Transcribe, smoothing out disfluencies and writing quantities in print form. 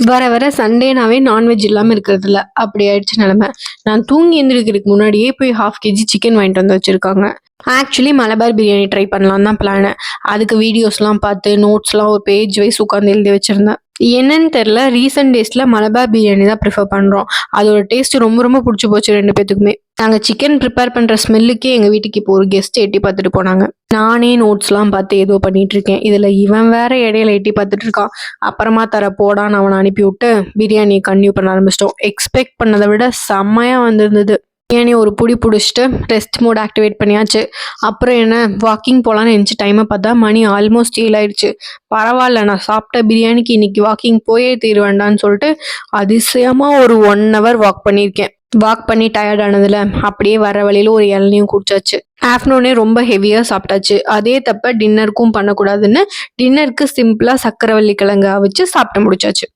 வர வர சண்டேனாவே நான்வெஜ் இல்லாமல் இருக்கிறதில்ல. அப்படி ஆயிடுச்சு நிலமை. நான் தூங்கி எந்திரிக்கிறதுக்கு முன்னாடியே போய் 1/2 kg சிக்கன் வாங்கிட்டு வந்து வச்சுருக்காங்க. ஆக்சுவலி மலபார் பிரியாணி ட்ரை பண்ணலான்னு தான் பிளானு. அதுக்கு வீடியோஸ்லாம் பார்த்து நோட்ஸ்லாம் ஒரு பேஜ் வைஸ் உட்காந்து எழுதி வச்சுருந்தேன். என்னன்னு தெரில, ரீசெண்ட் டேஸில் மலபார் பிரியாணி தான் ப்ரிஃபர் பண்ணுறோம். அதோட டேஸ்ட் ரொம்ப ரொம்ப பிடிச்சி போச்சு 2 பேத்துக்குமே. நாங்கள் சிக்கன் ப்ரிப்பேர் பண்ணுற ஸ்மெல்லுக்கே எங்கள் வீட்டுக்கு இப்போ ஒரு கெஸ்ட் எட்டி பார்த்துட்டு போனாங்க. நானே நோட்ஸ்லாம் பார்த்து ஏதோ பண்ணிட்டு இருக்கேன். இதில் இவன் வேற இடையில எட்டி பார்த்துட்டு இருக்கான். அப்புறமா தர போடான்னு அவனை அனுப்பி விட்டு பிரியாணியை கன்டினியூ பண்ண ஆரம்பிச்சிட்டோம். எக்ஸ்பெக்ட் பண்ணதை விட செம்மையாக வந்திருந்தது. பிரியாணி ஒரு புடி பிடிச்சிட்டு ரெஸ்ட் மோட் ஆக்டிவேட் பண்ணியாச்சு. அப்புறம் என்ன, வாக்கிங் போகலான்னு நினச்சி டைமை பார்த்தா மணி ஆல்மோஸ்ட் 7 ஆயிடுச்சு. பரவாயில்ல, நான் சாப்பிட்ட பிரியாணிக்கு இன்னைக்கு வாக்கிங் போயே தீருவேண்டான்னு சொல்லிட்டு அதிசயமாக ஒரு 1 hour வாக் பண்ணியிருக்கேன். வாக் பண்ணி டயர்ட் ஆனதில் அப்படியே வர வழியில் ஒரு இளநியும் குடிச்சாச்சு. ஆஃப்டர்நூனே ரொம்ப ஹெவியாக சாப்பிட்டாச்சு. அதே தப்ப டின்னருக்கும் பண்ணக்கூடாதுன்னு டின்னருக்கு சிம்பிளாக சக்கரவள்ளி கிழங்கு அவிச்சு சாப்பிட்டு முடிச்சாச்சு.